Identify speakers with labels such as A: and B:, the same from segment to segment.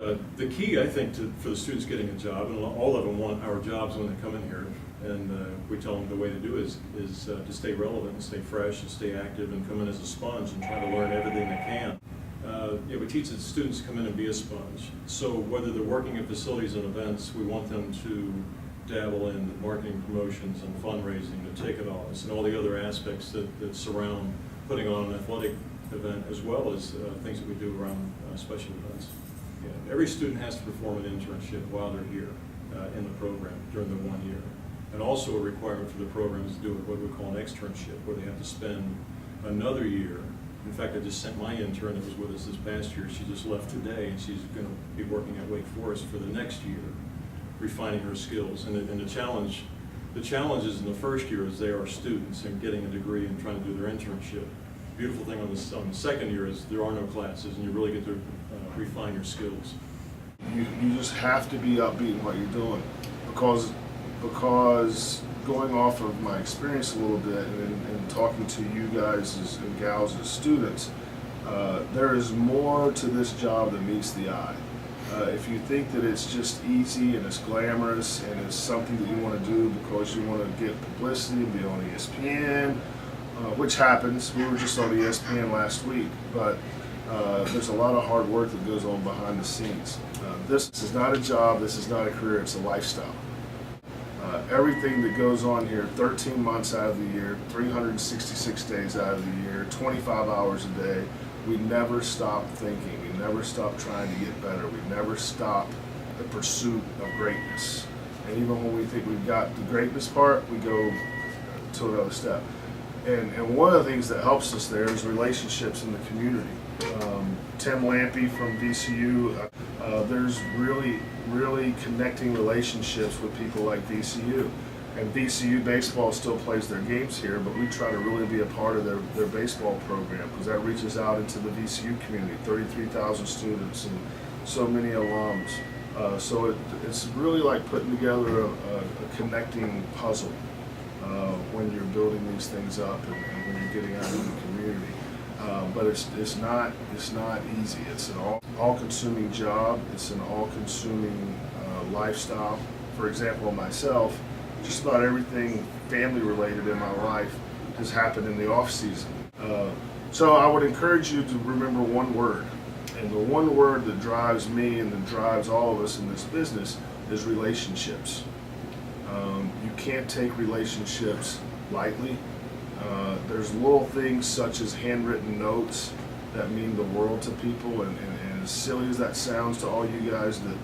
A: The key, I think, for the students getting a job, and all of them want our jobs when they come in here, and we tell them the way to do it is to stay relevant and stay fresh and stay active and come in as a sponge and try to learn everything they can. We teach the students to come in and be a sponge. So whether they're working at facilities and events, we want them to dabble in marketing, promotions, and fundraising, the ticket office, and all the other aspects that surround putting on an athletic event, as well as things that we do around special events. Yeah, every student has to perform an internship while they're here in the program during the 1 year. And also a requirement for the program is to do what we call an externship, where they have to spend another year. In fact, I just sent my intern that was with us this past year. She just left today, and she's going to be working at Wake Forest for the next year, refining her skills. And the challenge is in the first year is they are students and getting a degree and trying to do their internship. The beautiful thing on the second year is there are no classes, and you really get to refine your skills.
B: You just have to be upbeat in what you're doing, because going off of my experience a little bit and talking to you guys and gals as students, there is more to this job than meets the eye. If you think that it's just easy and it's glamorous and it's something that you want to do because you want to get publicity and be on ESPN, which happens. We were just on ESPN last week, but there's a lot of hard work that goes on behind the scenes. This is not a job, this is not a career, it's a lifestyle. Everything that goes on here, 13 months out of the year, 366 days out of the year, 25 hours a day, we never stop thinking, we never stop trying to get better, we never stop the pursuit of greatness. And even when we think we've got the greatness part, we go to another step. And one of the things that helps us there is relationships in the community. Tim Lampy from VCU, there's really connecting relationships with people like VCU. And VCU baseball still plays their games here, but we try to really be a part of their baseball program, because that reaches out into the VCU community, 33,000 students and so many alums. So it's really like putting together a connecting puzzle when you're building these things up and when you're getting out in the community. But it's not easy. It's an all-consuming job. It's an all-consuming lifestyle. For example, myself, just about everything family-related in my life has happened in the off-season. So I would encourage you to remember one word. And the one word that drives me and that drives all of us in this business is relationships. You can't take relationships lightly. There's little things such as handwritten notes that mean the world to people, and as silly as that sounds to all you guys that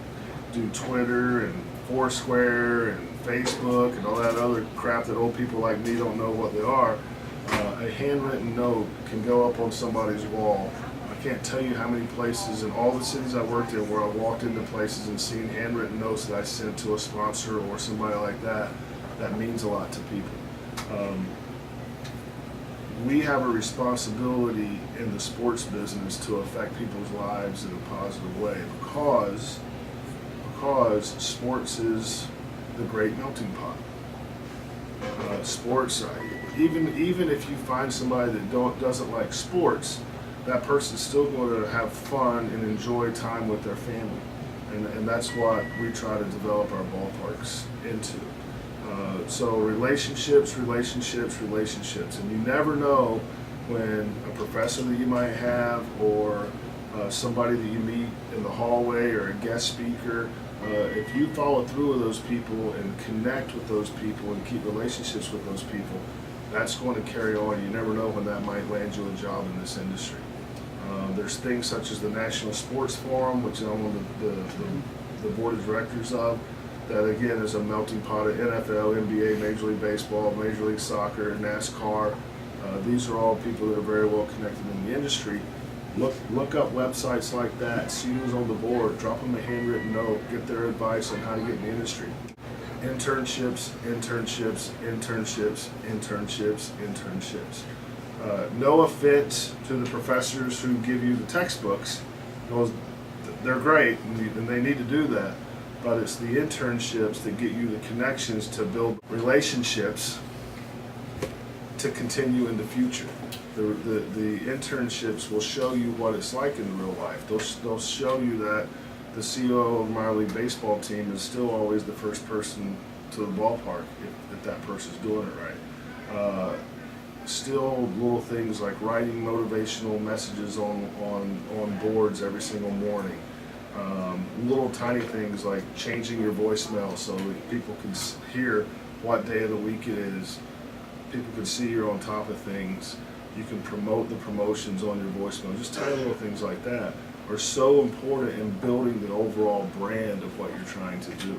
B: do Twitter and Foursquare and Facebook and all that other crap that old people like me don't know what they are, a handwritten note can go up on somebody's wall. I can't tell you how many places in all the cities I worked in where I've walked into places and seen handwritten notes that I sent to a sponsor or somebody like that. That means a lot to people. We have a responsibility in the sports business to affect people's lives in a positive way, because sports is the great melting pot. Sports, even if you find somebody that doesn't like sports, that person's still going to have fun and enjoy time with their family, and that's what we try to develop our ballparks into. So relationships, and you never know when a professor that you might have, or somebody that you meet in the hallway, or a guest speaker, if you follow through with those people and connect with those people and keep relationships with those people, that's going to carry on. You never know when that might land you a job in this industry. There's things such as the National Sports Forum, which I'm on the board of directors of, that again is a melting pot of NFL, NBA, Major League Baseball, Major League Soccer, NASCAR. These are all people that are very well connected in the industry. Look up websites like that, see who's on the board, drop them a handwritten note, get their advice on how to get in the industry. Internships. No offense to the professors who give you the textbooks, because they're great and they need to do that. But it's the internships that get you the connections to build relationships to continue in the future. The internships will show you what it's like in real life. They'll show you that the CEO of minor league baseball team is still always the first person to the ballpark if that person's doing it right. Still little things like writing motivational messages on boards every single morning. Little tiny things like changing your voicemail so that people can hear what day of the week it is. People can see you're on top of things. You can promote the promotions on your voicemail. Just tiny little things like that are so important in building the overall brand of what you're trying to do.